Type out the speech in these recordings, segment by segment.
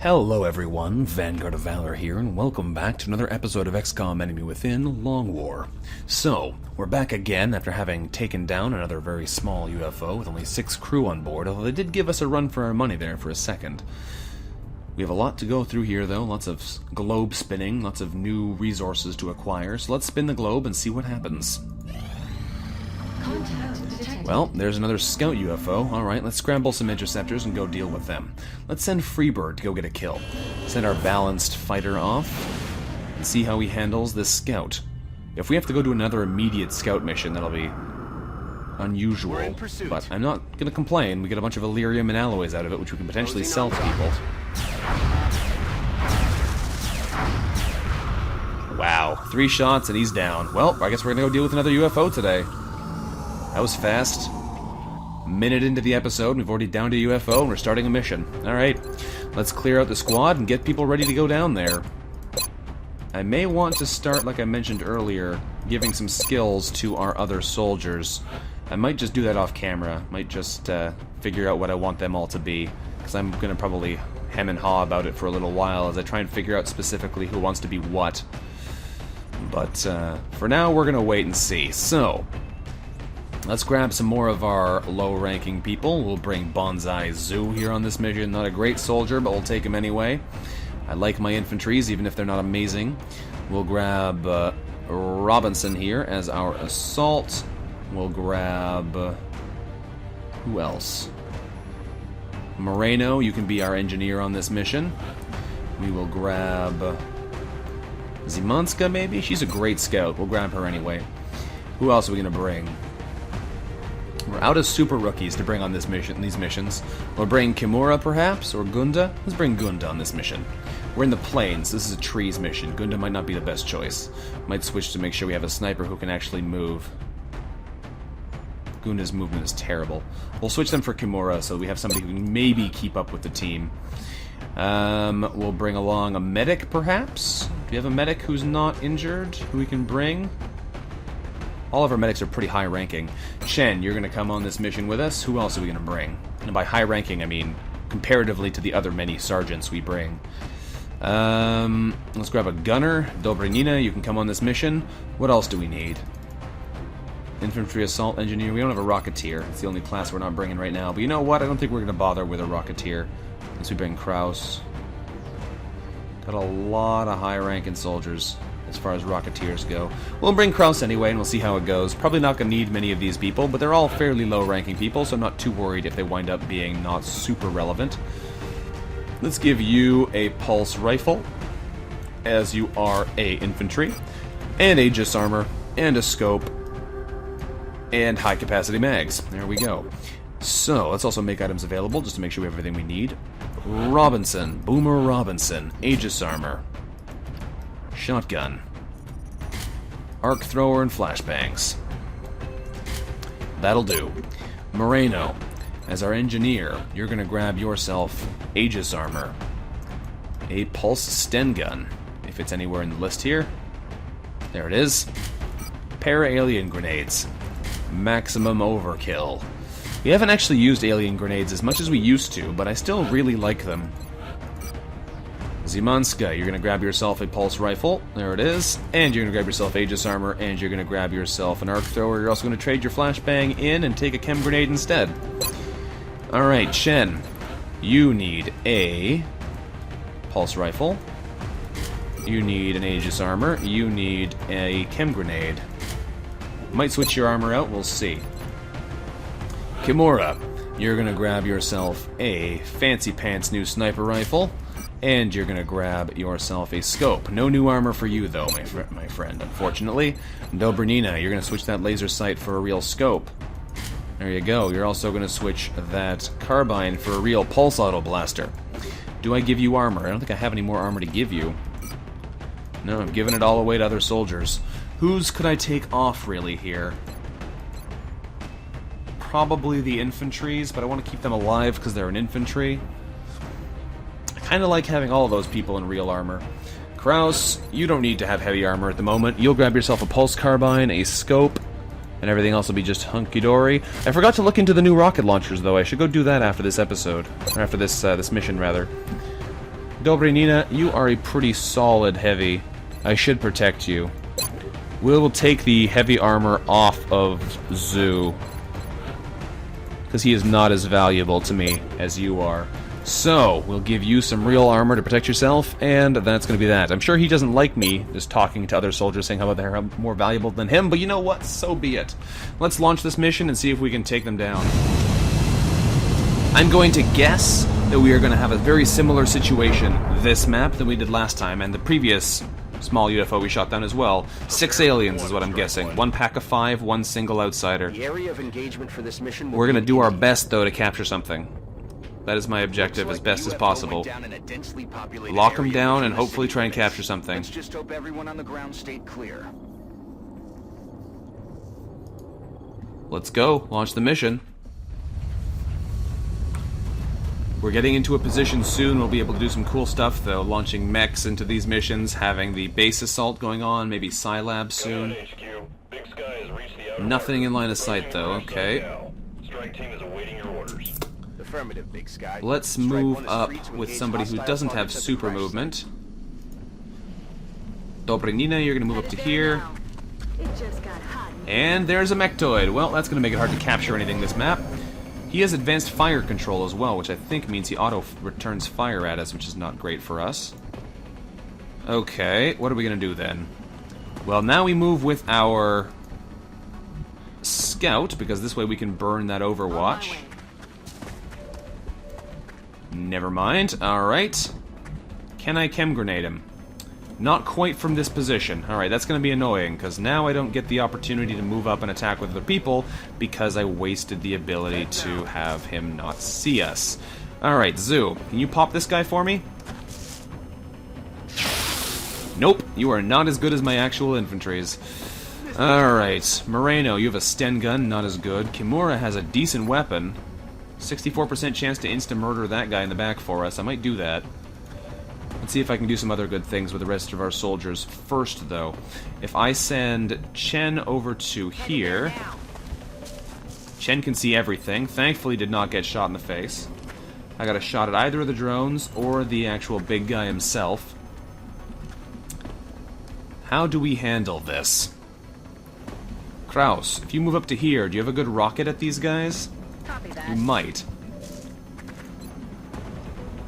Hello everyone, Vanguard of Valor here, and welcome back to another episode of XCOM Enemy Within Long War. So, we're back again after having taken down another very small UFO with only 6 crew on board, although they did give us a run for our money there for a second. We have a lot to go through here though, lots of globe spinning, lots of new resources to acquire, so let's spin the globe and see what happens. Well, there's another scout UFO. Alright, let's scramble some interceptors and go deal with them. Let's send Freebird to go get a kill. Send our balanced fighter off and see how he handles this scout. If we have to go to another immediate scout mission, that'll be unusual. But I'm not going to complain. We get a bunch of Illyrium and alloys out of it, which we can potentially sell to people. Wow, 3 shots and he's down. Well, I guess we're going to go deal with another UFO today. That was fast. Minute into the episode, we've already downed a UFO and we're starting a mission. Alright, let's clear out the squad and get people ready to go down there. I may want to start, like I mentioned earlier, giving some skills to our other soldiers. I might just do that off camera. Might just figure out what I want them all to be. Because I'm going to probably hem and haw about it for a little while as I try and figure out specifically who wants to be what. But for now, we're going to wait and see. So, let's grab some more of our low-ranking people. We'll bring Bonsai Zoo here on this mission. Not a great soldier, but we'll take him anyway. I like my infantries, even if they're not amazing. We'll grab Robinson here as our assault. We'll grab... who else? Moreno, you can be our engineer on this mission. We will grab... Zimanska, maybe? She's a great scout. We'll grab her anyway. Who else are we going to bring? We're out of super rookies to bring on this mission, these missions. We'll bring Kimura, perhaps, or Gunda. Let's bring Gunda on this mission. We're in the plains. This is a trees mission. Gunda might not be the best choice. Might switch to make sure we have a sniper who can actually move. Gunda's movement is terrible. We'll switch them for Kimura so we have somebody who can maybe keep up with the team. We'll bring along a medic, perhaps? Do we have a medic who's not injured, who we can bring? All of our medics are pretty high ranking. Chen, you're going to come on this mission with us. Who else are we going to bring? And by high ranking, I mean comparatively to the other many sergeants we bring. Let's grab a gunner. Dobrinina, you can come on this mission. What else do we need? Infantry assault engineer. We don't have a rocketeer. It's the only class we're not bringing right now. But you know what? I don't think we're going to bother with a rocketeer. Unless we bring Kraus. Got a lot of high ranking soldiers as far as rocketeers go. We'll bring Kraus anyway, and we'll see how it goes. Probably not going to need many of these people, but they're all fairly low-ranking people, so I'm not too worried if they wind up being not super relevant. Let's give you a pulse rifle, as you are a infantry, and Aegis armor, and a scope, and high-capacity mags. There we go. So, let's also make items available, just to make sure we have everything we need. Robinson, Boomer Robinson, Aegis armor, shotgun, arc thrower, and flashbangs. That'll do. Moreno, as our engineer, you're going to grab yourself Aegis armor, a pulsed Sten gun, if it's anywhere in the list here. There it is. Para-alien grenades. Maximum overkill. We haven't actually used alien grenades as much as we used to, but I still really like them. Zimanska, you're going to grab yourself a pulse rifle. There it is. And you're going to grab yourself Aegis armor, and you're going to grab yourself an arc thrower. You're also going to trade your flashbang in and take a chem grenade instead. Alright, Chen. You need a pulse rifle. You need an Aegis armor. You need a chem grenade. Might switch your armor out, we'll see. Kimura, you're going to grab yourself a fancy pants new sniper rifle. And you're going to grab yourself a scope. No new armor for you, though, my friend, unfortunately. Dobrinina, you're going to switch that laser sight for a real scope. There you go. You're also going to switch that carbine for a real pulse auto blaster. Do I give you armor? I don't think I have any more armor to give you. No, I've given it all away to other soldiers. Whose could I take off, really, here? Probably the infantries, but I want to keep them alive because they're an infantry. Kind of like having all of those people in real armor. Kraus, you don't need to have heavy armor at the moment. You'll grab yourself a pulse carbine, a scope, and everything else will be just hunky-dory. I forgot to look into the new rocket launchers, though. I should go do that after this episode. Or after this mission, rather. Dobrinina, you are a pretty solid heavy. I should protect you. We will take the heavy armor off of Zoo, because he is not as valuable to me as you are. So, we'll give you some real armor to protect yourself, and that's going to be that. I'm sure he doesn't like me just talking to other soldiers saying how they're more valuable than him, but you know what? So be it. Let's launch this mission and see if we can take them down. I'm going to guess that we are going to have a very similar situation this map than we did last time, and the previous small UFO we shot down as well. 6 aliens is what I'm guessing. 1 pack of 5, 1 single outsider. The area of engagement for this mission We're going to do our best, though, to capture something. That is my objective as best as possible. Lock them down and hopefully try and capture something. Let's just hope everyone on the ground stayed clear. Let's go. Launch the mission. We're getting into a position soon. We'll be able to do some cool stuff, though. Launching mechs into these missions, having the base assault going on, maybe Scilab soon. Nothing in line of sight, though. Okay. Big Sky. Let's move up with somebody who doesn't have super movement. Dobrinina, you're going to move up to here. And there's a mechtoid. Well, that's going to make it hard to capture anything this map. He has advanced fire control as well, which I think means he auto-returns fire at us, which is not great for us. Okay, what are we going to do then? Well, now we move with our scout, because this way we can burn that Overwatch. Never mind. Alright. Can I chem grenade him? Not quite from this position. Alright, that's going to be annoying, because now I don't get the opportunity to move up and attack with other people, because I wasted the ability to have him not see us. Alright, Zoo, can you pop this guy for me? Nope, you are not as good as my actual infantries. Alright, Moreno, you have a Sten gun, not as good. Kimura has a decent weapon. 64% chance to insta-murder that guy in the back for us. I might do that. Let's see if I can do some other good things with the rest of our soldiers first, though. If I send Chen over to here... Chen can see everything. Thankfully did not get shot in the face. I got a shot at either of the drones or the actual big guy himself. How do we handle this? Kraus, if you move up to here, do you have a good rocket at these guys? You might.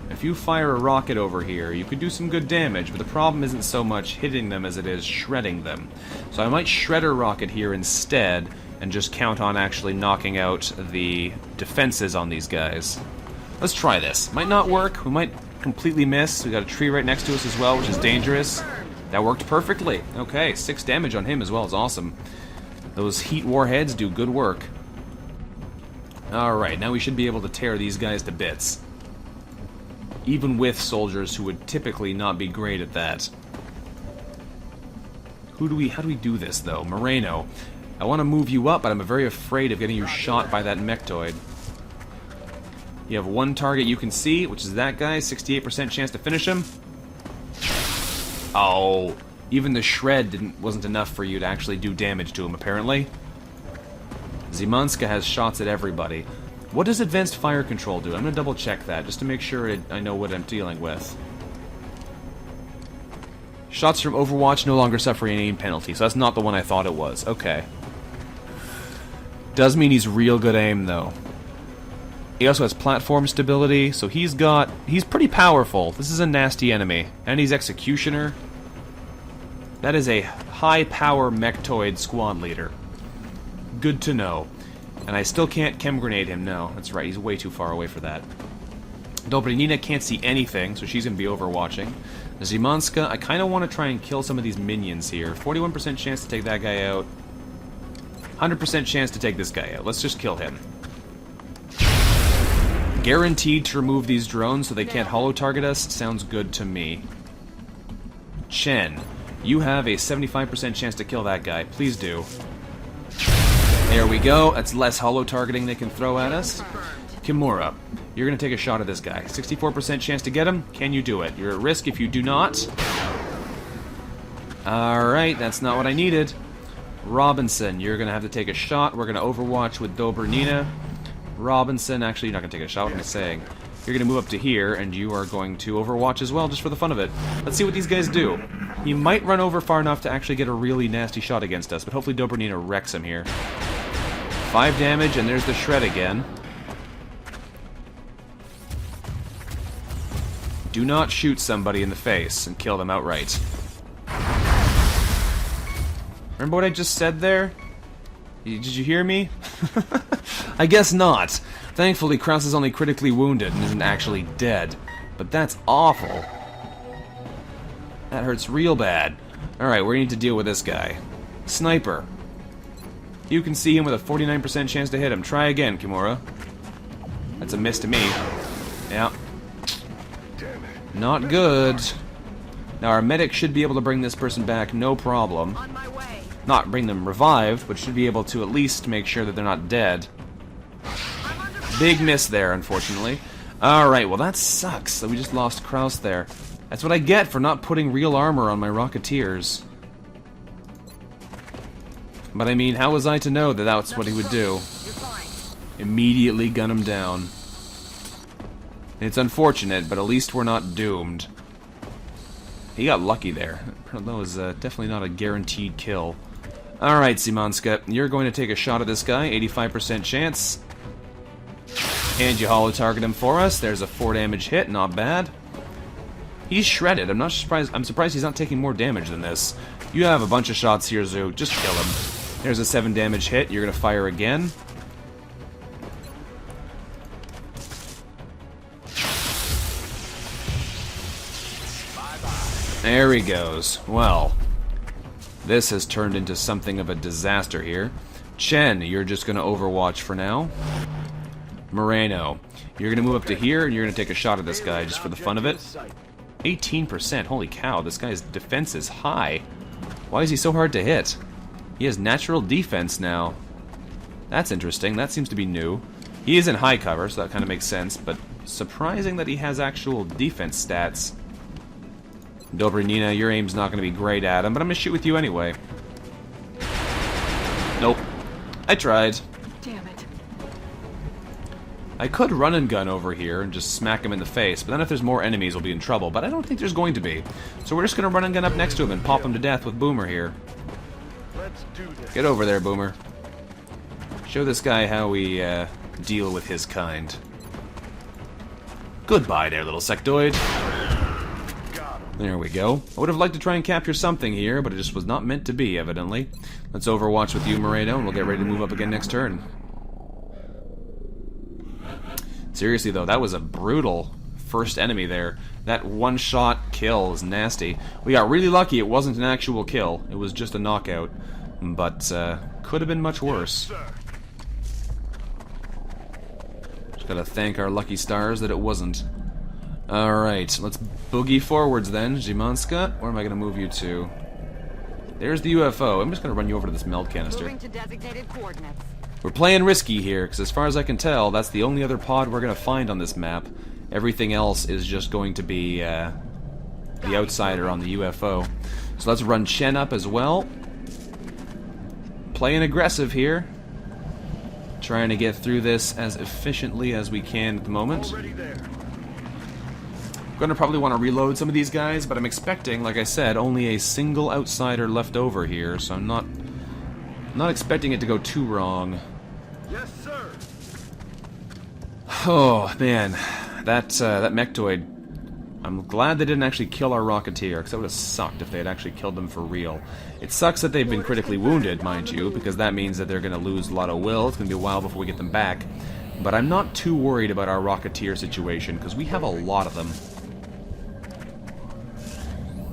If you fire a rocket over here, you could do some good damage, but the problem isn't so much hitting them as it is shredding them. So I might shred a rocket here instead, and just count on actually knocking out the defenses on these guys. Let's try this. Might not work, we might completely miss. We got a tree right next to us as well, which is dangerous. That worked perfectly. Okay, 6 damage on him as well is awesome. Those heat warheads do good work. Alright, now we should be able to tear these guys to bits. Even with soldiers who would typically not be great at that. How do we do this, though? Moreno. I want to move you up, but I'm very afraid of getting you shot by that mechtoid. You have 1 target you can see, which is that guy. 68% chance to finish him. Oh, even the shred wasn't enough for you to actually do damage to him, apparently. Zimanska has shots at everybody. What does advanced fire control do? I'm going to double check that, just to make sure I know what I'm dealing with. Shots from Overwatch no longer suffer any aim penalty, so that's not the one I thought it was. Okay. Does mean he's real good aim, though. He also has platform stability, so he's pretty powerful. This is a nasty enemy. And he's Executioner. That is a high-power mechtoid squad leader. Good to know. And I still can't chem grenade him, no. That's right, he's way too far away for that. Dobrinina can't see anything, so she's going to be overwatching. Zimanska, I kind of want to try and kill some of these minions here. 41% chance to take that guy out. 100% chance to take this guy out. Let's just kill him. Guaranteed to remove these drones so they can't holo-target us. Sounds good to me. Chen, you have a 75% chance to kill that guy. Please do. There we go. That's less holo-targeting they can throw at us. Kimura, you're going to take a shot at this guy. 64% chance to get him. Can you do it? You're at risk if you do not. Alright, that's not what I needed. Robinson, you're going to have to take a shot. We're going to overwatch with Dobrinina. Robinson, actually, you're not going to take a shot. What am I saying? you're going to move up to here, and you are going to overwatch as well, just for the fun of it. Let's see what these guys do. He might run over far enough to actually get a really nasty shot against us, but hopefully Dobranina wrecks him here. 5 damage, and there's the shred again. Do not shoot somebody in the face and kill them outright. Remember what I just said there? Did you hear me? I guess not. Thankfully, Kraus is only critically wounded and isn't actually dead. But that's awful. That hurts real bad. Alright, we need to deal with this guy. Sniper. You can see him with a 49% chance to hit him. Try again, Kimura. That's a miss to me. Yeah. Not good. Now, our medic should be able to bring this person back, no problem. On my way. Not bring them revived, but should be able to at least make sure that they're not dead. Big miss there, unfortunately. Alright, well that sucks. So we just lost Kraus there. That's what I get for not putting real armor on my Rocketeers. But I mean, how was I to know that that's what he would do? Immediately gun him down. It's unfortunate, but at least we're not doomed. He got lucky there. That was definitely not a guaranteed kill. Alright, Simanska, you're going to take a shot at this guy. 85% chance. And you holo-target him for us. There's a 4 damage hit, not bad. He's shredded. I'm surprised he's not taking more damage than this. You have a bunch of shots here, Zoo. Just kill him. There's a 7 damage hit. You're going to fire again. There he goes. Well, this has turned into something of a disaster here. Chen, you're just going to overwatch for now. Moreno, you're going to move up to here, and you're going to take a shot at this guy just for the fun of it. 18%. Holy cow, this guy's defense is high. Why is he so hard to hit? He has natural defense now. That's interesting. That seems to be new. He is in high cover, so that kind of makes sense, but surprising that he has actual defense stats. Dobranina, your aim's not going to be great at him, but I'm going to shoot with you anyway. Nope. I tried. Damn it. I could run and gun over here and just smack him in the face, but then if there's more enemies, we'll be in trouble. But I don't think there's going to be. So we're just going to run and gun up next to him and pop him to death with Boomer here. Let's do this. Get over there, Boomer. Show this guy how we deal with his kind. Goodbye there, little sectoid. There we go. I would have liked to try and capture something here, but it just was not meant to be, evidently. Let's overwatch with you, Moreno, and we'll get ready to move up again next turn. Seriously, though, that was a brutal first enemy there. That one-shot kill is nasty. We got really lucky it wasn't an actual kill. It was just a knockout. But, could have been much worse. Just gotta thank our lucky stars that it wasn't. Alright, let's boogie forwards then. Zimanska, where am I going to move you to? There's the UFO. I'm just going to run you over to this meld canister. Moving to designated coordinates. We're playing risky here, because as far as I can tell, that's the only other pod we're going to find on this map. Everything else is just going to be the outsider on the UFO. So let's run Chen up as well. Playing aggressive here. Trying to get through this as efficiently as we can at the moment. Already there. Going to probably want to reload some of these guys, but I'm expecting, like I said, only a single outsider left over here, so I'm not expecting it to go too wrong. Yes, sir. Oh man, that mechtoid. I'm glad they didn't actually kill our Rocketeer, because that would have sucked if they had actually killed them for real. It sucks that they've been critically wounded, mind you, because that means that they're going to lose a lot of will. It's going to be a while before we get them back. But I'm not too worried about our Rocketeer situation, because we have a lot of them.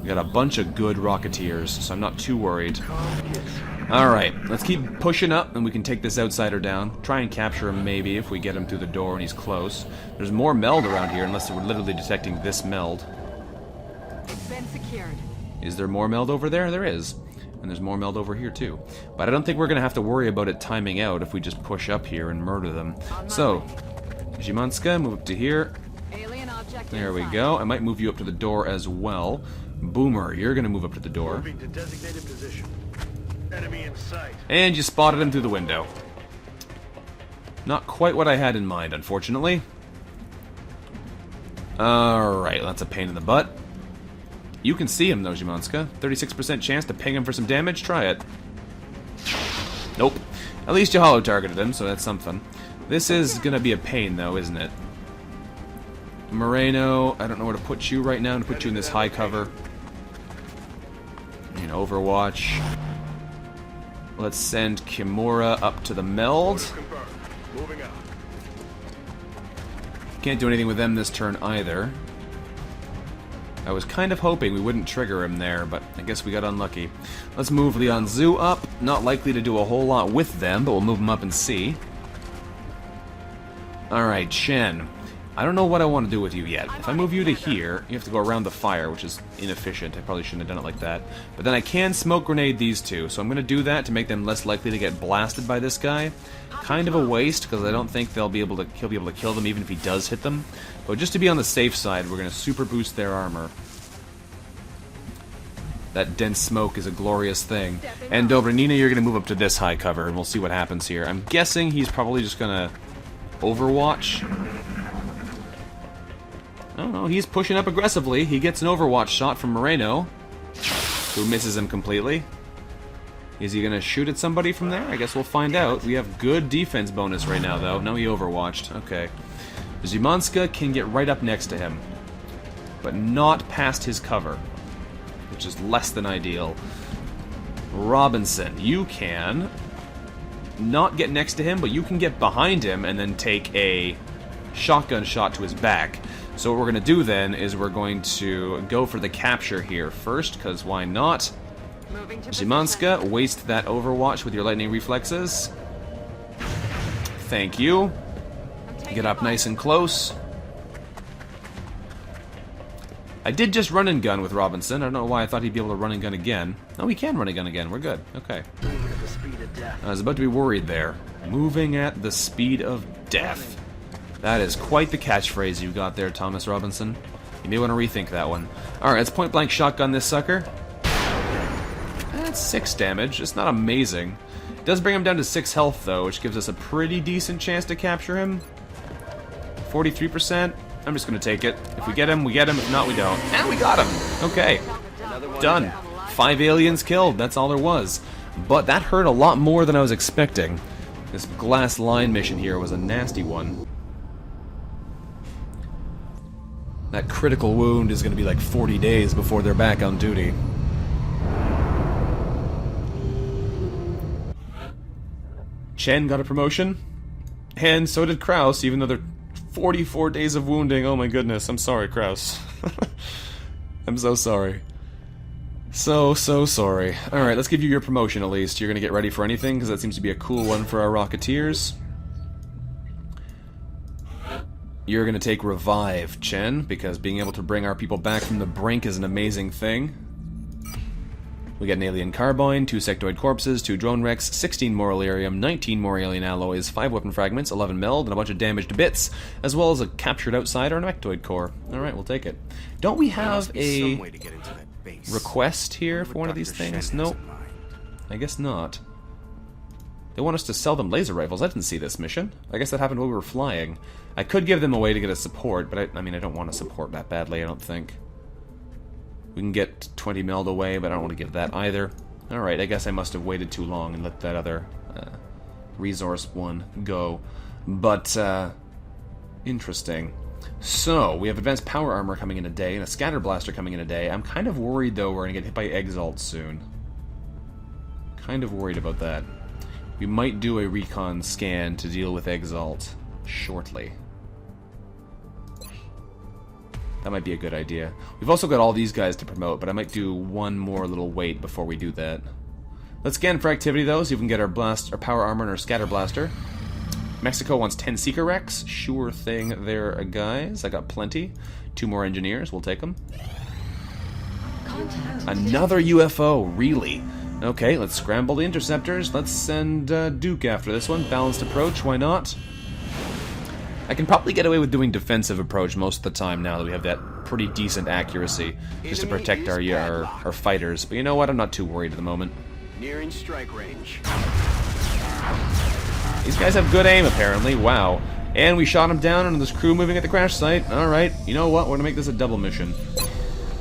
We got a bunch of good Rocketeers, so I'm not too worried. Alright, let's keep pushing up, and we can take this outsider down. Try and capture him, maybe, if we get him through the door and he's close. There's more meld around here, unless we're literally detecting this meld. It's been secured. Is there more meld over there? There is. And there's more meld over here, too. But I don't think we're going to have to worry about it timing out if we just push up here and murder them. So, Zimanska, move up to here. Alien object There we inside. go. I might move you up to the door as well. Boomer, you're going to move up to the door. Moving to designated position. Enemy in sight. And you spotted him through the window. Not quite what I had in mind, unfortunately. Alright, that's a pain in the butt. You can see him though, Zimanska. 36% chance to ping him for some damage. Try it. Nope. At least you holo-targeted him, so that's something. This is gonna be a pain though, isn't it? Moreno, I don't know where to put you right now. I'm gonna put you in this high cover. You know, Overwatch. Let's send Kimura up to the meld. Moving out. Can't do anything with them this turn either. I was kind of hoping we wouldn't trigger him there, but I guess we got unlucky. Let's move Leon Zhu up. Not likely to do a whole lot with them, but we'll move him up and see. Alright, Chen. I don't know what I want to do with you yet. If I move you to here, you have to go around the fire, which is inefficient. I probably shouldn't have done it like that. But then I can smoke grenade these two, so I'm going to do that to make them less likely to get blasted by this guy. Kind of a waste, because I don't think he'll be able to kill them even if he does hit them. But just to be on the safe side, we're going to super boost their armor. That dense smoke is a glorious thing. And Dobranina, you're going to move up to this high cover, and we'll see what happens here. I'm guessing he's probably just going to Overwatch. I don't know, he's pushing up aggressively. He gets an Overwatch shot from Moreno, who misses him completely. Is he going to shoot at somebody from there? I guess we'll find out. We have good defense bonus right now, though. No, he Overwatched. Okay. Zimanska can get right up next to him, but not past his cover, which is less than ideal. Robinson, you can not get next to him, but you can get behind him and then take a shotgun shot to his back. So what we're going to do then is we're going to go for the capture here first, because why not? Zimanska, waste that Overwatch with your lightning reflexes. Thank you. Get up nice and close. I did just run and gun with Robinson. I don't know why I thought he'd be able to run and gun again. Oh, he can run and gun again. We're good. Okay. I was about to be worried there. Moving at the speed of death. That is quite the catchphrase you got there, Thomas Robinson. You may want to rethink that one. Alright, let's point-blank shotgun this sucker. That's 6 damage. It's not amazing. It does bring him down to 6 health, though, which gives us a pretty decent chance to capture him. 43%. I'm just going to take it. If we get him, we get him. If not, we don't. And we got him! Okay. Done. 5 aliens killed. That's all there was. But that hurt a lot more than I was expecting. This glass line mission here was a nasty one. That critical wound is going to be like 40 days before they're back on duty. Chen got a promotion, and so did Kraus, even though they're 44 days of wounding. Oh my goodness, I'm sorry, Kraus. I'm so sorry. So sorry. Alright, let's give you your promotion at least. You're going to get ready for anything, because that seems to be a cool one for our Rocketeers. You're going to take Revive, Chen, because being able to bring our people back from the brink is an amazing thing. We get an alien carbine, 2 sectoid corpses, 2 drone wrecks, 16 more Elerium, 19 more alien alloys, 5 weapon fragments, 11 meld, and a bunch of damaged bits, as well as a captured outsider and a mectoid core. Alright, we'll take it. Don't we have a request here for one of these things? Nope. I guess not. They want us to sell them laser rifles. I didn't see this mission. I guess that happened while we were flying. I could give them a way to get a support, but I mean, I don't want to support that badly, I don't think. We can get 20 meld away, but I don't want to give that either. Alright, I guess I must have waited too long and let that other resource one go. But, interesting. So, we have advanced power armor coming in a day, and a scatter blaster coming in a day. I'm kind of worried, though, we're going to get hit by Exalt soon. Kind of worried about that. We might do a recon scan to deal with Exalt shortly. That might be a good idea. We've also got all these guys to promote, but I might do one more little wait before we do that. Let's scan for activity, though, so we can get our power armor and our scatter blaster. Mexico wants 10 Seeker Wrecks. Sure thing there, guys. I got plenty. 2 more engineers. We'll take them. Another UFO, really? Okay, let's scramble the interceptors. Let's send Duke after this one. Balanced approach, why not? I can probably get away with doing defensive approach most of the time now that we have that pretty decent accuracy, just to protect our fighters. But you know what? I'm not too worried at the moment. Nearing strike range. These guys have good aim, apparently. Wow. And we shot him down, and there's crew moving at the crash site. Alright, you know what? We're gonna make this a double mission.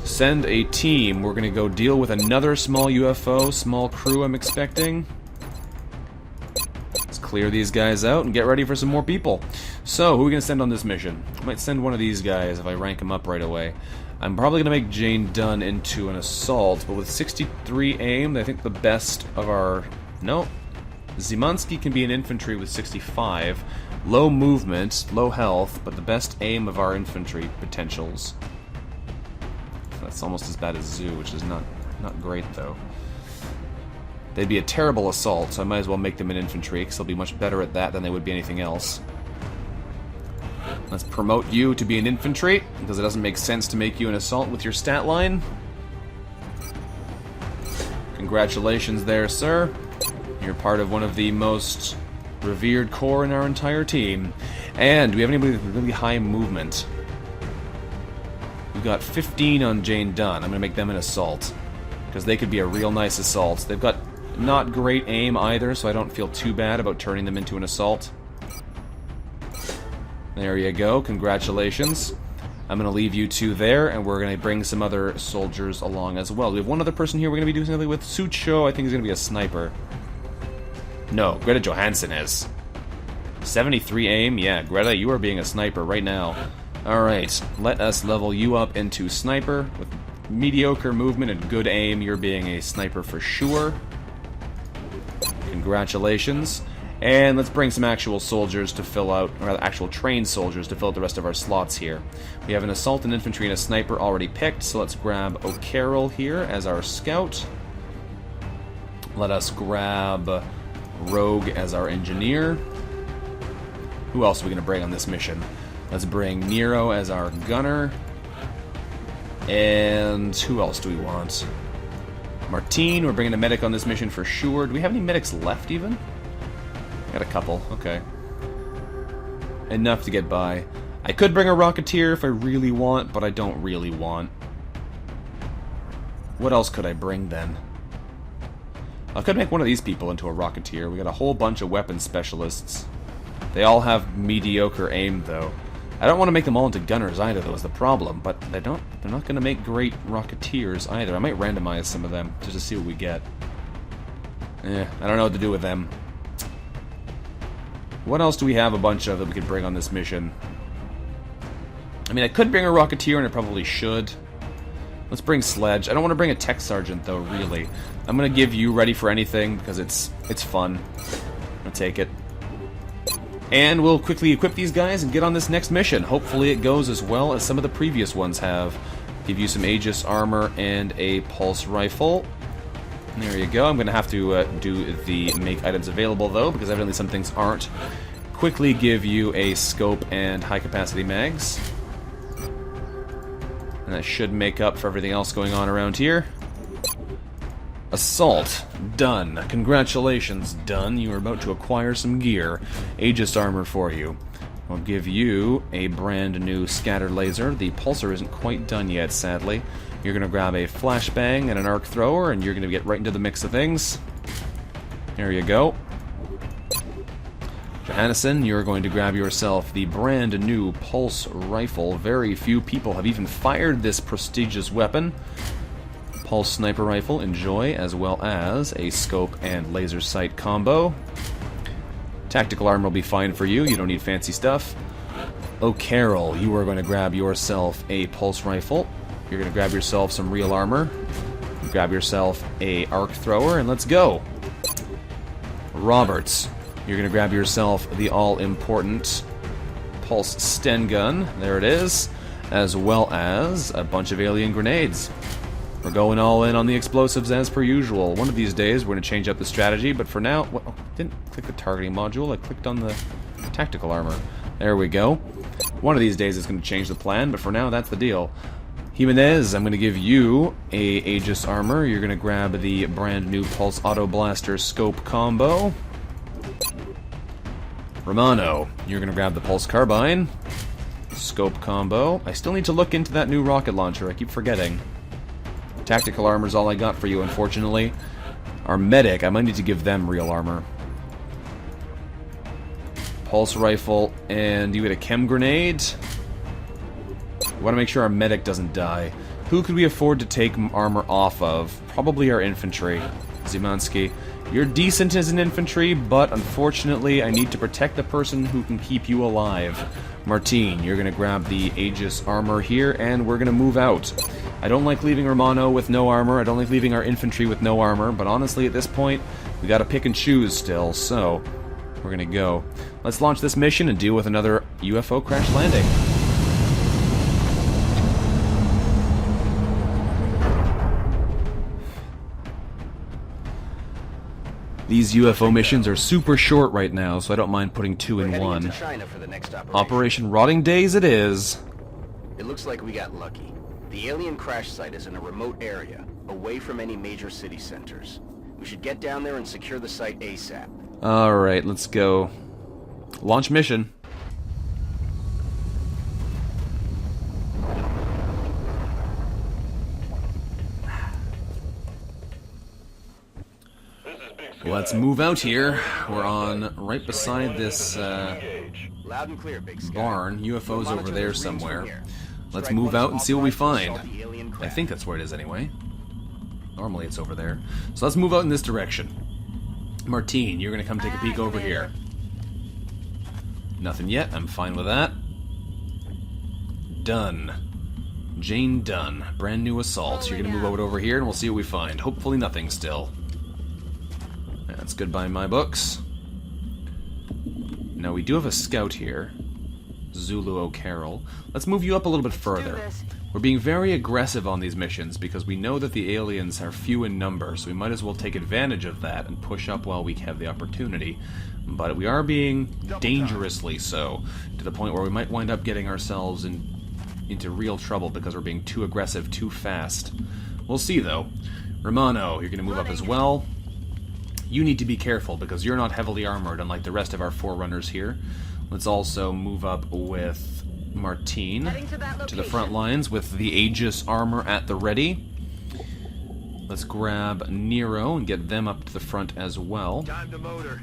Send a team. We're gonna go deal with another small UFO, small crew I'm expecting. Let's clear these guys out and get ready for some more people. So, who are we gonna send on this mission? I might send one of these guys if I rank him up right away. I'm probably gonna make Jane Dunn into an assault, but with 63 aim, I think the best of our... No. Zimansky can be an infantry with 65. Low movement, low health, but the best aim of our infantry potentials. That's almost as bad as Zoo, which is not great, though. They'd be a terrible assault, so I might as well make them an infantry, because they'll be much better at that than they would be anything else. Let's promote you to be an infantry, because it doesn't make sense to make you an assault with your stat line. Congratulations there, sir. You're part of one of the most revered corps in our entire team. And do we have anybody with really high movement? We've got 15 on Jane Dunn. I'm going to make them an assault, because they could be a real nice assault. They've got not great aim either, so I don't feel too bad about turning them into an assault. There you go. Congratulations. I'm going to leave you two there, and we're going to bring some other soldiers along as well. We have one other person here we're going to be doing something with. Sucho, I think, is going to be a sniper. No, Greta Johansson is. 73 aim? Yeah, Greta, you are being a sniper right now. Alright, let us level you up into sniper. With mediocre movement and good aim, you're being a sniper for sure. Congratulations. And let's bring some actual soldiers to fill out, or rather actual trained soldiers to fill out the rest of our slots here. We have an assault, an infantry, and a sniper already picked, so let's grab O'Carroll here as our scout. Let us grab Rogue as our engineer. Who else are we going to bring on this mission? Let's bring Nero as our gunner. And who else do we want? Martine, we're bringing a medic on this mission for sure. Do we have any medics left even? Got a couple, okay. Enough to get by. I could bring a Rocketeer if I really want, but I don't really want. What else could I bring then? I could make one of these people into a Rocketeer. We got a whole bunch of weapons specialists. They all have mediocre aim, though. I don't want to make them all into gunners either, though, is the problem. But they're not going to make great Rocketeers either. I might randomize some of them just to see what we get. I don't know what to do with them. What else do we have a bunch of that we could bring on this mission? I mean, I could bring a Rocketeer, and I probably should. Let's bring Sledge. I don't want to bring a Tech Sergeant, though, really. I'm going to give you Ready for Anything, because it's fun. I'm going to take it. And we'll quickly equip these guys and get on this next mission. Hopefully it goes as well as some of the previous ones have. Give you some Aegis armor and a pulse rifle. There you go. I'm going to have to do the make items available, though, because evidently some things aren't. Quickly give you a scope and high-capacity mags. And that should make up for everything else going on around here. Assault. Done. Congratulations, done. You are about to acquire some gear. Aegis armor for you. I'll give you a brand new scatter laser. The pulsar isn't quite done yet, sadly. You're going to grab a flashbang and an arc thrower, and you're going to get right into the mix of things. There you go. Johannesson, you're going to grab yourself the brand new pulse rifle. Very few people have even fired this prestigious weapon. Pulse sniper rifle, enjoy, as well as a scope and laser sight combo. Tactical armor will be fine for you. You don't need fancy stuff. O'Carroll, you are going to grab yourself a pulse rifle. You're going to grab yourself some real armor. Grab yourself a arc thrower, and let's go. Roberts, you're going to grab yourself the all-important pulse Sten gun. There it is. As well as a bunch of alien grenades. We're going all in on the explosives as per usual. One of these days, we're going to change up the strategy, but for now... Well, I didn't click the targeting module, I clicked on the tactical armor. There we go. One of these days it's going to change the plan, but for now, that's the deal. Jimenez, I'm going to give you a Aegis armor. You're going to grab the brand new Pulse Auto Blaster scope combo. Romano, you're going to grab the Pulse Carbine. Scope combo. I still need to look into that new rocket launcher, I keep forgetting. Tactical armor's all I got for you, unfortunately. Our medic, I might need to give them real armor. Pulse rifle, and you get a chem grenade. We want to make sure our medic doesn't die. Who could we afford to take armor off of? Probably our infantry. Zimansky, you're decent as an infantry, but unfortunately I need to protect the person who can keep you alive. Martine, you're going to grab the Aegis armor here, and we're going to move out. I don't like leaving Romano with no armor, I don't like leaving our infantry with no armor, but honestly at this point, we gotta pick and choose still, so we're going to go. Let's launch this mission and deal with another UFO crash landing. These UFO missions are super short right now, so I don't mind putting two in one. China for the next Operation Rotting Days it is. It looks like we got lucky. The alien crash site is in a remote area, away from any major city centers. We should get down there and secure the site ASAP. Alright, let's go. Launch mission. Let's move out here. We're on right beside this Loud and clear, Big Sky. barn. UFO's We'll over monitor there those rings from somewhere. here. Let's Strike move one out and see what we small find. flight, the alien I crash. think that's where it is anyway. Normally it's over there. So let's move out in this direction. Martine, you're going to come take a peek over here. Nothing yet. I'm fine with that. Dunn. Jane Dunn. Brand new assault. You're going to move over here and we'll see what we find. Hopefully nothing still. That's good by my books. Now we do have a scout here. Zulu O'Carroll. Let's move you up a little bit further. We're being very aggressive on these missions because we know that the aliens are few in number, so we might as well take advantage of that and push up while we have the opportunity. But we are being dangerously so, to the point where we might wind up getting ourselves into real trouble because we're being too aggressive too fast. We'll see though. Romano, you're going to move up as well. You need to be careful because you're not heavily armored unlike the rest of our forerunners here. Let's also move up with Martine to the front lines with the Aegis armor at the ready. Let's grab Nero and get them up to the front as well. Time to motor.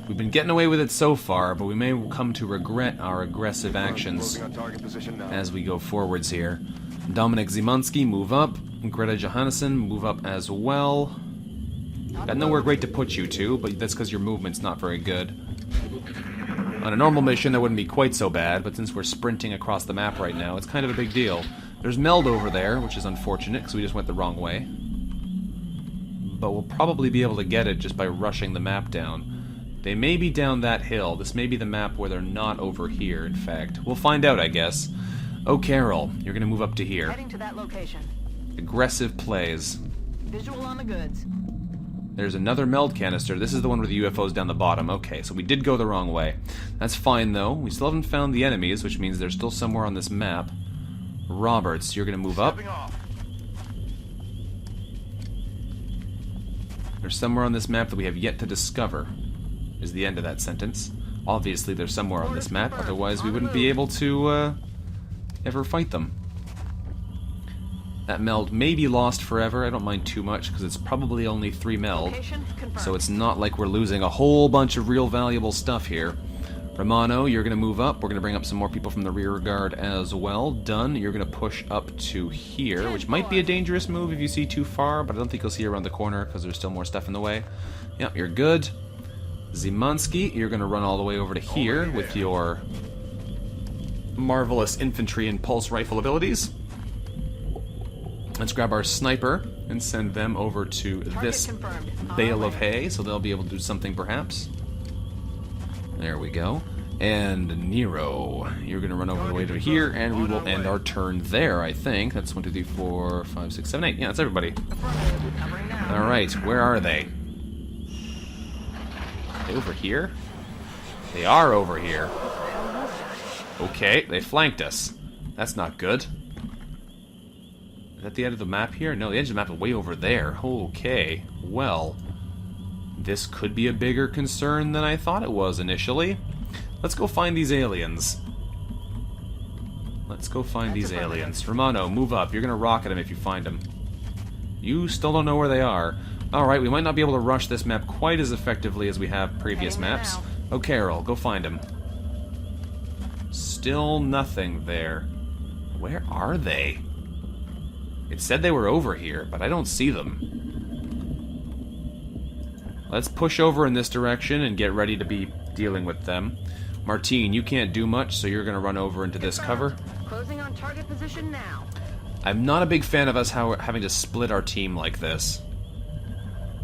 We've been getting away with it so far, but we may come to regret our aggressive actions Closing on target position now. as we go forwards here. Dominic Zimansky, move up. Greta Johannesson, move up as well. Got nowhere great to put you to, but that's because your movement's not very good. On a normal mission, that wouldn't be quite so bad, but since we're sprinting across the map right now, it's kind of a big deal. There's Meld over there, which is unfortunate, because we just went the wrong way. But we'll probably be able to get it just by rushing the map down. They may be down that hill. This may be the map where they're not over here, in fact. We'll find out, I guess. O'Carroll, you're going to move up to here. Heading to that location. Aggressive plays. Visual on the goods. There's another meld canister. This is the one with the UFOs down the bottom. Okay, so we did go the wrong way. That's fine, though. We still haven't found the enemies, which means they're still somewhere on this map. Roberts, you're going to move up. Stepping off. There's somewhere on this map that we have yet to discover, is the end of that sentence. Obviously, there's somewhere on this map, otherwise we wouldn't be able to ever fight them. That meld may be lost forever. I don't mind too much, because it's probably only 3 meld. Location confirmed. So it's not like we're losing a whole bunch of real valuable stuff here. Romano, you're going to move up. We're going to bring up some more people from the rear guard as well. Dunn, you're going to push up to here, which might be a dangerous move if you see too far, but I don't think you'll see around the corner because there's still more stuff in the way. Yep, you're good. Zimansky, you're going to run all the way over to here with your marvelous infantry and pulse rifle abilities. Let's grab our sniper and send them over to this confirmed. bale of hay, so they'll be able to do something perhaps. There we go. And Nero, you're going to run over the way to here, and we will end our turn there, I think. That's 1, 2, 3, 4, 5, 6, 7, 8. Yeah, that's everybody. Affirmative. Covering now. Alright, where are they? Are they over here? They are over here. Okay, they flanked us. That's not good. Is that the end of the map here? No, the edge of the map is way over there. Okay, well, this could be a bigger concern than I thought it was initially. Let's go find these aliens. Let's go find these aliens. Romano, move up. You're going to rocket them if you find them. You still don't know where they are. Alright, we might not be able to rush this map quite as effectively as we have previous Heading there maps. now. Oh, Carol, go find him. Still nothing there. Where are they? It said they were over here, but I don't see them. Let's push over in this direction and get ready to be dealing with them. Martine, you can't do much, so you're going to run over into this cover. Closing on target position now. I'm not a big fan of us having to split our team like this.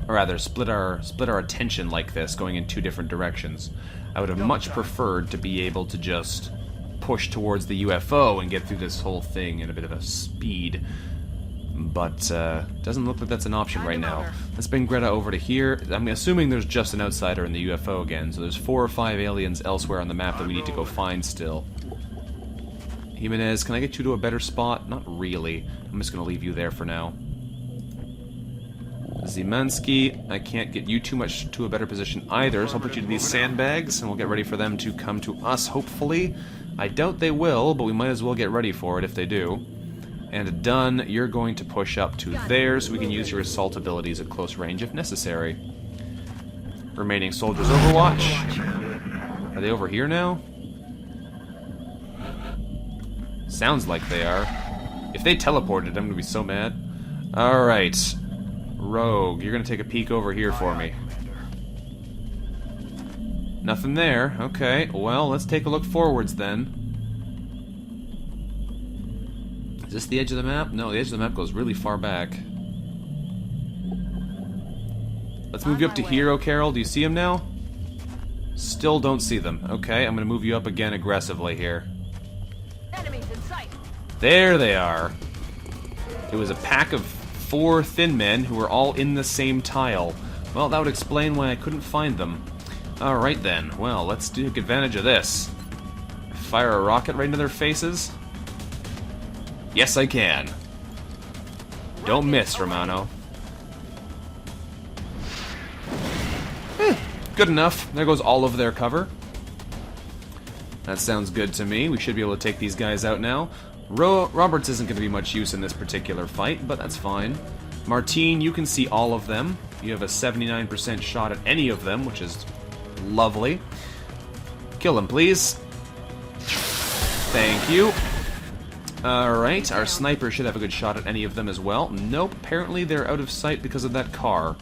Or rather, split our attention like this, going in two different directions. I would have much preferred to be able to just push towards the UFO and get through this whole thing at a bit of a speed. But, doesn't look like that's an option right now. Let's bring Greta over to here. I'm assuming there's just an outsider in the UFO again, so there's 4 or 5 aliens elsewhere on the map that we need to go find still. Jimenez, can I get you to a better spot? Not really. I'm just gonna leave you there for now. Zimansky, I can't get you too much to a better position either, so I'll put you to these sandbags, and we'll get ready for them to come to us, hopefully. I doubt they will, but we might as well get ready for it if they do. And done, you're going to push up to there, so we can use your assault abilities at close range if necessary. Remaining soldiers overwatch. Are they over here now? Sounds like they are. If they teleported, I'm gonna be so mad. Alright. Rogue, you're gonna take a peek over here for me. Nothing there. Okay, well, let's take a look forwards then. Is this the edge of the map? No, the edge of the map goes really far back. Let's move you up to Hero, Carol. Do you see him now? Still don't see them. Okay, I'm gonna move you up again aggressively here. Enemies in sight. There they are. It was a pack of 4 thin men who were all in the same tile. Well, that would explain why I couldn't find them. Alright then, well, let's take advantage of this. Fire a rocket right into their faces? Yes, I can. Don't miss, Romano. Good enough. There goes all of their cover. That sounds good to me. We should be able to take these guys out now. Roberts isn't going to be much use in this particular fight, but that's fine. Martine, you can see all of them. You have a 79% shot at any of them, which is lovely. Kill them, please. Thank you. Alright, our sniper should have a good shot at any of them as well. Nope, apparently they're out of sight because of that car.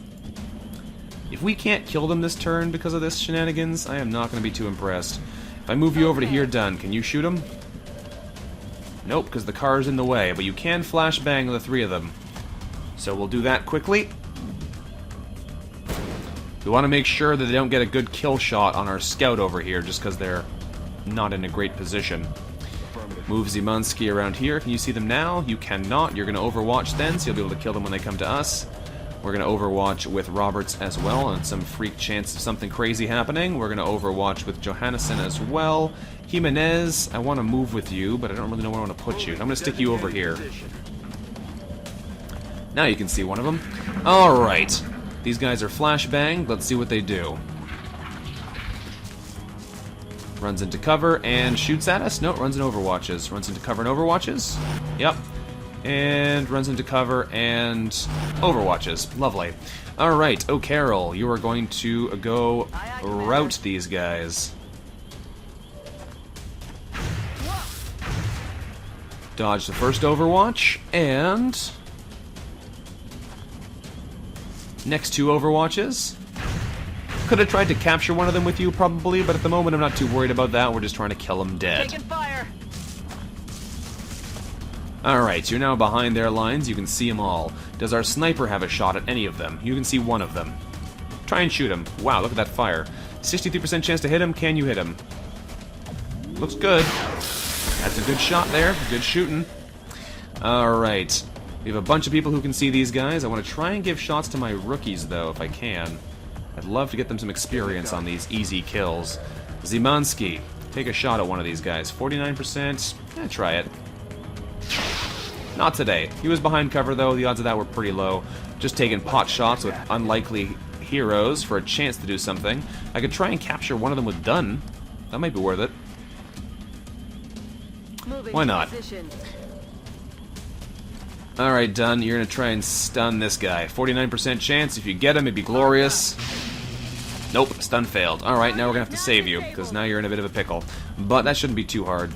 If we can't kill them this turn because of this shenanigans, I am not going to be too impressed. If I move you over to here, done, can you shoot them? Nope, because the car's in the way, but you can flashbang the 3 of them. So we'll do that quickly. We want to make sure that they don't get a good kill shot on our scout over here, just because they're not in a great position. Move Zimansky around here. Can you see them now? You cannot. You're going to overwatch then, so you'll be able to kill them when they come to us. We're going to overwatch with Roberts as well, on some freak chance of something crazy happening. We're going to overwatch with Johannesson as well. Jimenez, I want to move with you, but I don't really know where I want to put you. I'm going to stick you over here. Now you can see one of them. Alright. These guys are flashbanged. Let's see what they do. Runs into cover and shoots at us. No, runs and overwatches. Runs into cover and overwatches. Yep. And runs into cover and overwatches. Lovely. Alright, oh Carol, you are going to go rout these guys. Dodge the first overwatch, and next 2 overwatches. Could have tried to capture one of them with you, probably, but at the moment I'm not too worried about that. We're just trying to kill them dead. Taking fire. Alright, you're now behind their lines. You can see them all. Does our sniper have a shot at any of them? You can see one of them. Try and shoot him. Wow, look at that fire. 63% chance to hit him. Can you hit him? Looks good. That's a good shot there. Good shooting. Alright. We have a bunch of people who can see these guys. I want to try and give shots to my rookies, though, if I can. I'd love to get them some experience on these easy kills. Zimansky, take a shot at one of these guys. 49%. Try it. Not today. He was behind cover, though. The odds of that were pretty low. Just taking pot shots with unlikely heroes for a chance to do something. I could try and capture one of them with Dunn. That might be worth it. Why not? Alright, Dunn, you're gonna try and stun this guy. 49% chance. If you get him, it'd be glorious. Nope, stun failed. Alright, now we're gonna have to save you, because now you're in a bit of a pickle. But that shouldn't be too hard.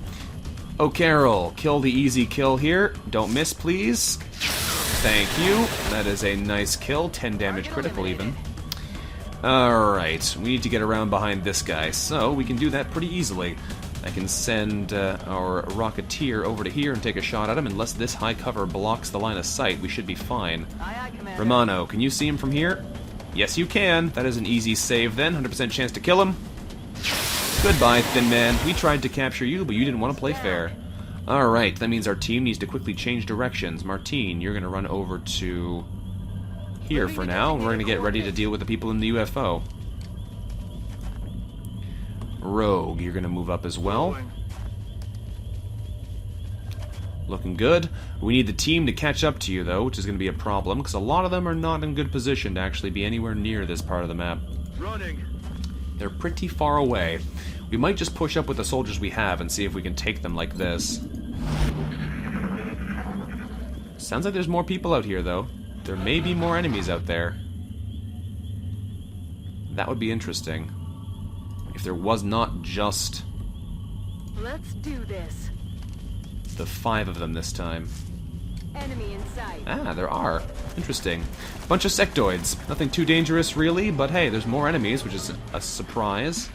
Oh, Carol, kill the easy kill here. Don't miss, please. Thank you. That is a nice kill. 10 damage critical, even. Alright, we need to get around behind this guy, so we can do that pretty easily. I can send our Rocketeer over to here and take a shot at him. Unless this high cover blocks the line of sight, we should be fine. Romano, can you see him from here? Yes, you can. That is an easy save then. 100% chance to kill him. Goodbye, Thin Man. We tried to capture you, but you didn't want to play fair. Alright, that means our team needs to quickly change directions. Martine, you're going to run over to here for now. We're going to get ready to deal with the people in the UFO. Rogue, you're going to move up as well. Looking good. We need the team to catch up to you, though, which is going to be a problem, because a lot of them are not in good position to actually be anywhere near this part of the map. Running. They're pretty far away. We might just push up with the soldiers we have and see if we can take them like this. Sounds like there's more people out here, though. There may be more enemies out there. That would be interesting. If there was not just... Let's do this. the 5 of them this time. Enemy in sight. Ah, there are. Interesting. Bunch of sectoids. Nothing too dangerous, really, but hey, there's more enemies, which is a surprise.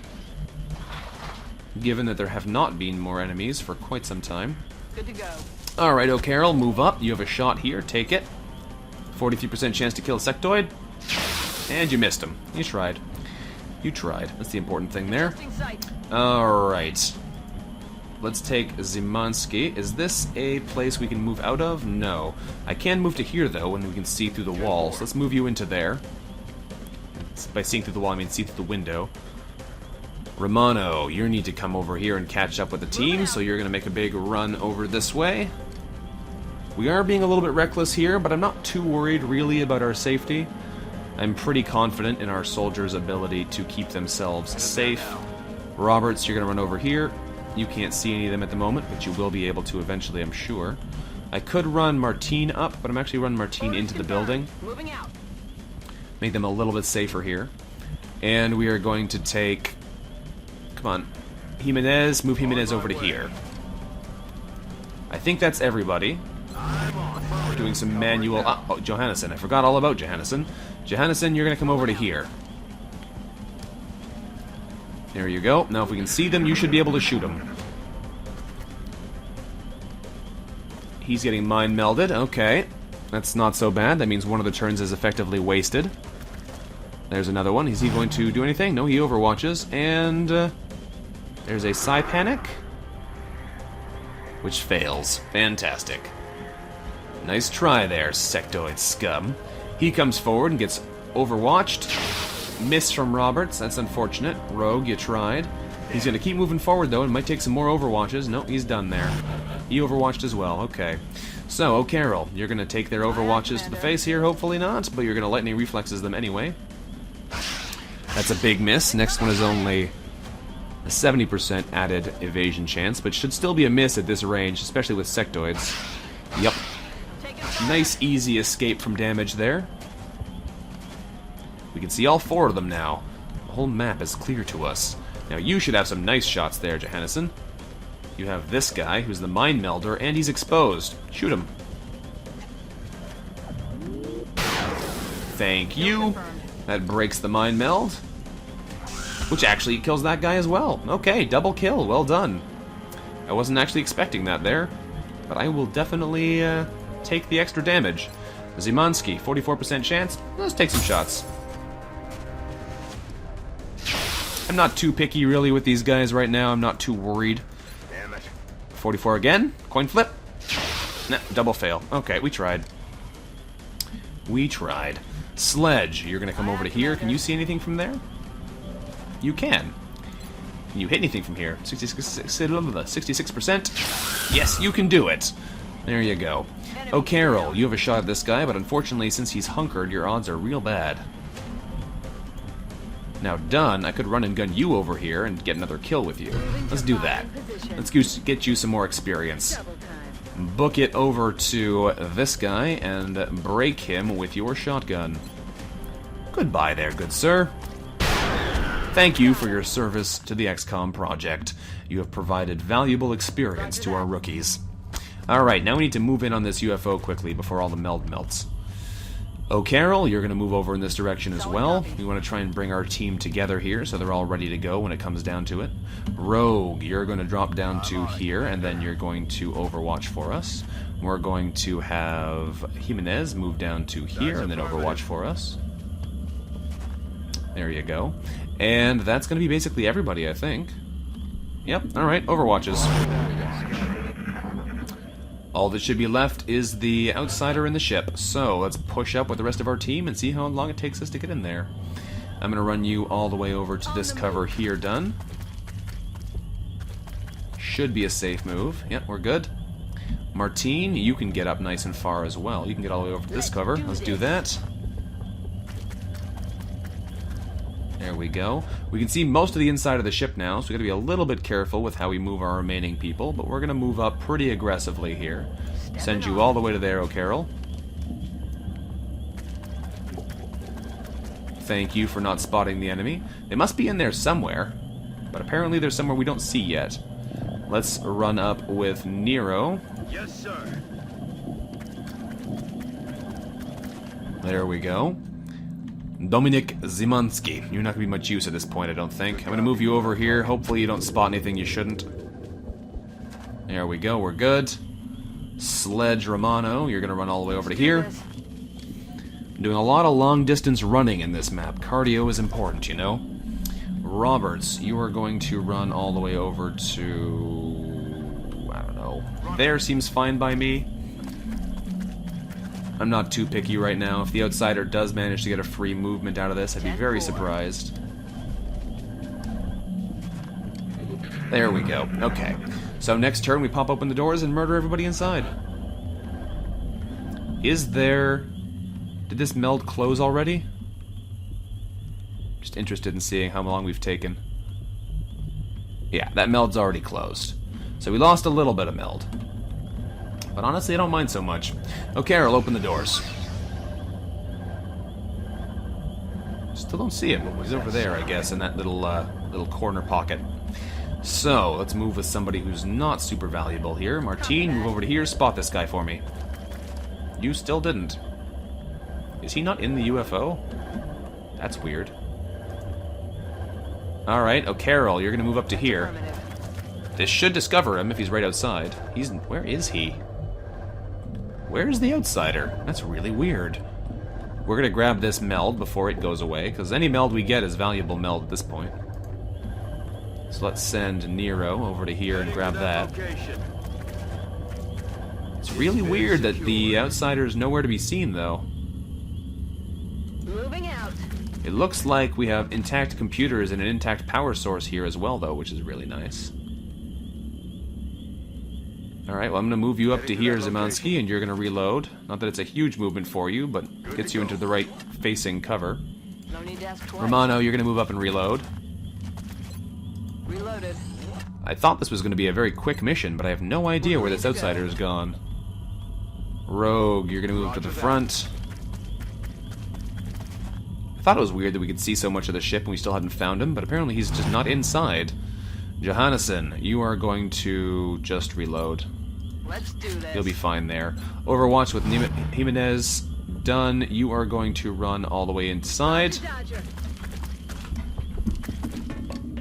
Given that there have not been more enemies for quite some time. Good to go. Alright, O'Carroll, move up. You have a shot here. Take it. 43% chance to kill a sectoid. And you missed him. You tried. You tried. That's the important thing there. Alright. Let's take Zimansky. Is this a place we can move out of? No. I can move to here, though, and we can see through the wall. So let's move you into there. By seeing through the wall, I mean see through the window. Romano, you need to come over here and catch up with the team, so you're going to make a big run over this way. We are being a little bit reckless here, but I'm not too worried, really, about our safety. I'm pretty confident in our soldiers' ability to keep themselves safe. Roberts, you're going to run over here. You can't see any of them at the moment, but you will be able to eventually, I'm sure. I could run Martine up, but I'm actually running Martine into the building. Moving out. Make them a little bit safer here. And we are going to take... Come on. Jimenez, move Jimenez over to here. I think that's everybody. We're doing some manual... Oh, Johannesson. I forgot all about Johannesson. Johannesson, you're going to come over to here. There you go. Now if we can see them, you should be able to shoot them. He's getting mind melded. Okay. That's not so bad. That means one of the turns is effectively wasted. There's another one. Is he going to do anything? No, he overwatches. And there's a Psy Panic, which fails. Fantastic. Nice try there, sectoid scum. He comes forward and gets overwatched. Miss from Roberts. That's unfortunate. Rogue, you tried. He's going to keep moving forward, though, and might take some more overwatches. No, he's done there. He overwatched as well. Okay. So, O'Carroll, you're going to take their overwatches to the face here. Hopefully not, but you're going to lightning reflexes them anyway. That's a big miss. Next one is only a 70% added evasion chance, but should still be a miss at this range, especially with sectoids. Yep. Nice, easy escape from damage there. We can see all 4 of them now. The whole map is clear to us. Now you should have some nice shots there, Johannesson. You have this guy, who's the mind melder, and he's exposed. Shoot him. Thank you. That breaks the mind meld. Which actually kills that guy as well. Okay, double kill. Well done. I wasn't actually expecting that there. But I will definitely take the extra damage. Zimansky, 44% chance. Let's take some shots. I'm not too picky, really, with these guys right now. I'm not too worried. Damn it. 44 again. Coin flip. Nah, double fail. Okay, we tried. We tried. Sledge, you're going to come over to here. Can you see anything from there? You can. Can you hit anything from here? 66%? Yes, you can do it. There you go. O'Carroll, you have a shot at this guy, but unfortunately, since he's hunkered, your odds are real bad. Now, Dunn, I could run and gun you over here and get another kill with you. Let's do that. Let's get you some more experience. book it over to this guy and break him with your shotgun. Goodbye there, good sir. Thank you for your service to the XCOM project. You have provided valuable experience to our rookies. Alright, now we need to move in on this UFO quickly before all the meld melts. Oh, Carol, you're going to move over in this direction as well. We want to try and bring our team together here so they're all ready to go when it comes down to it. Rogue, you're going to drop down to here, and then you're going to overwatch for us. We're going to have Jimenez move down to here and then overwatch for us. There you go. And that's going to be basically everybody, I think. Yep, alright, overwatches. All that should be left is the outsider in the ship. So, let's push up with the rest of our team and see how long it takes us to get in there. I'm going to run you all the way over to this cover here, done. Should be a safe move. Yep, we're good. Martine, you can get up nice and far as well. You can get all the way over to this cover. Let's do that. There we go. We can see most of the inside of the ship now, so we gotta be a little bit careful with how we move our remaining people, but we're gonna move up pretty aggressively here. Send you all the way to there, O'Carroll. Thank you for not spotting the enemy. They must be in there somewhere, but apparently there's somewhere we don't see yet. Let's run up with Nero. Yes, sir. There we go. Dominik Zimanski. You're not going to be much use at this point, I don't think. I'm going to move you over here. Hopefully you don't spot anything you shouldn't. There we go, we're good. Sledge Romano, you're going to run all the way over to here. I'm doing a lot of long-distance running in this map. Cardio is important, you know. Roberts, you are going to run all the way over to... I don't know. There seems fine by me. I'm not too picky right now. If the outsider does manage to get a free movement out of this, I'd be very surprised. There we go. Okay. So next turn we pop open the doors and murder everybody inside. Is there... Did this meld close already? Just interested in seeing how long we've taken. Yeah, that meld's already closed. So we lost a little bit of meld. But honestly, I don't mind so much. Okay, I'll open the doors. Still don't see him. He's over there, I guess, in that little corner pocket. So, let's move with somebody who's not super valuable here. Martine, move over to here. Spot this guy for me. You still didn't. Is he not in the UFO? That's weird. Alright, O'Carroll, you're gonna move up to here. This should discover him if he's right outside. Where is he? Where's the outsider? That's really weird. We're gonna grab this meld before it goes away, because any meld we get is valuable meld at this point. So let's send Nero over to here and grab that. It's really weird that the outsider's nowhere to be seen, though. Moving out. It looks like we have intact computers and an intact power source here as well, though, which is really nice. Alright, well, I'm going to move you up to here, Zimanski, and you're going to reload. Not that it's a huge movement for you, but gets you into the right facing cover. No need to ask twice. Romano, you're going to move up and reload. Reloaded. I thought this was going to be a very quick mission, but I have no idea where this outsider is gone. Rogue, you're going to move to the front. I thought it was weird that we could see so much of the ship and we still hadn't found him, but apparently he's just not inside. Johannesson, you are going to just reload. Let's do this. You'll be fine there. Overwatch with Jimenez done. You are going to run all the way inside. Dodger.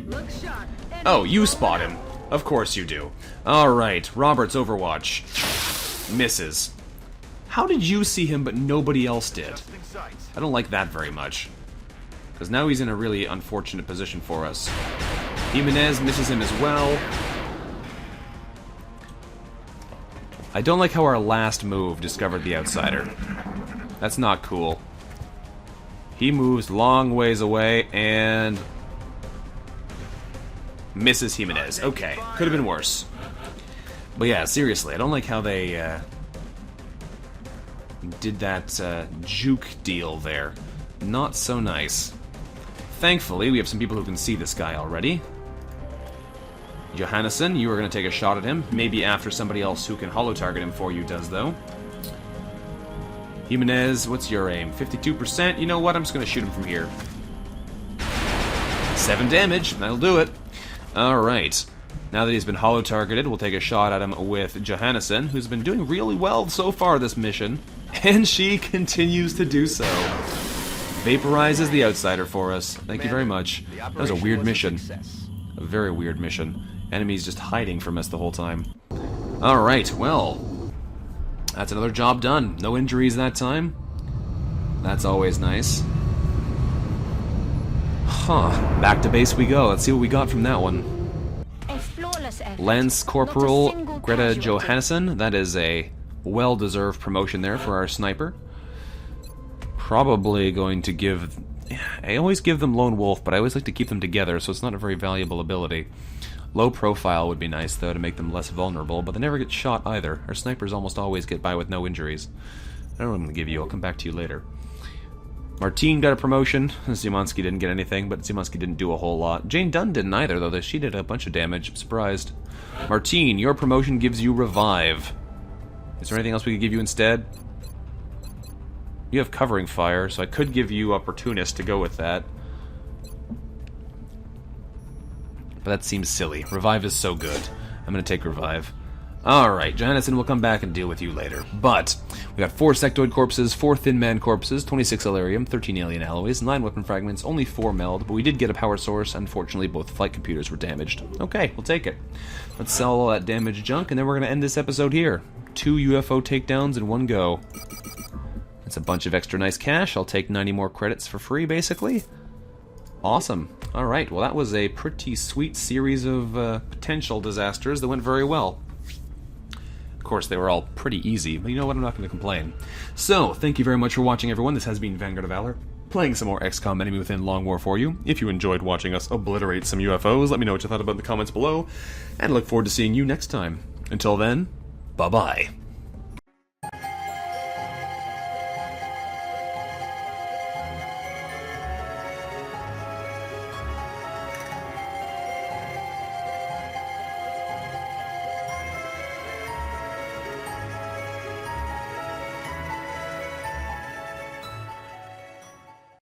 Look sharp. Oh, you spot him. Of course you do. Alright, Robert's Overwatch. Misses. How did you see him but nobody else did? I don't like that very much. Because now he's in a really unfortunate position for us. Jimenez misses him as well. I don't like how our last move discovered the outsider. That's not cool. He moves long ways away and misses Jimenez. Okay, could have been worse. But yeah, seriously, I don't like how they did that juke deal there. Not so nice. Thankfully, we have some people who can see this guy already. Johannesson, you are going to take a shot at him. Maybe after somebody else who can holo-target him for you does, though. Jimenez, what's your aim? 52%? You know what? I'm just going to shoot him from here. 7 damage. That'll do it. Alright. Now that he's been holo-targeted, we'll take a shot at him with Johannesson, who's been doing really well so far this mission. And she continues to do so. Vaporizes the outsider for us. Thank you very much. That was a weird mission. A very weird mission. Enemies just hiding from us the whole time. Alright, well, that's another job done. No injuries that time. That's always nice. Huh. Back to base we go. Let's see what we got from that one. Lance Corporal Greta Johannesson. That is a well-deserved promotion there for our sniper. Probably going to give... I always give them Lone Wolf, but I always like to keep them together, so it's not a very valuable ability. Low profile would be nice, though, to make them less vulnerable, but they never get shot either. Our snipers almost always get by with no injuries. I don't know what I'm going to give you. I'll come back to you later. Martine got a promotion. Zimanski didn't get anything, but Zimanski didn't do a whole lot. Jane Dunn didn't either, though. She did a bunch of damage. I'm surprised. Martine, your promotion gives you Revive. Is there anything else we could give you instead? You have Covering Fire, so I could give you Opportunist to go with that. But that seems silly. Revive is so good. I'm going to take Revive. Alright, Johannesson will come back and deal with you later. But, we got 4 sectoid corpses, 4 thin man corpses, 26 Elerium, 13 alien alloys, 9 weapon fragments, only 4 meld, but we did get a power source. Unfortunately, both flight computers were damaged. Okay, we'll take it. Let's sell all that damaged junk, and then we're going to end this episode here. 2 UFO takedowns in one go. It's a bunch of extra nice cash. I'll take 90 more credits for free, basically. Awesome. Alright, well that was a pretty sweet series of potential disasters that went very well. Of course, they were all pretty easy, but you know what, I'm not going to complain. So, thank you very much for watching, everyone. This has been Vanguard of Valor, playing some more XCOM Enemy Within Long War for you. If you enjoyed watching us obliterate some UFOs, let me know what you thought about in the comments below, and I look forward to seeing you next time. Until then, bye-bye.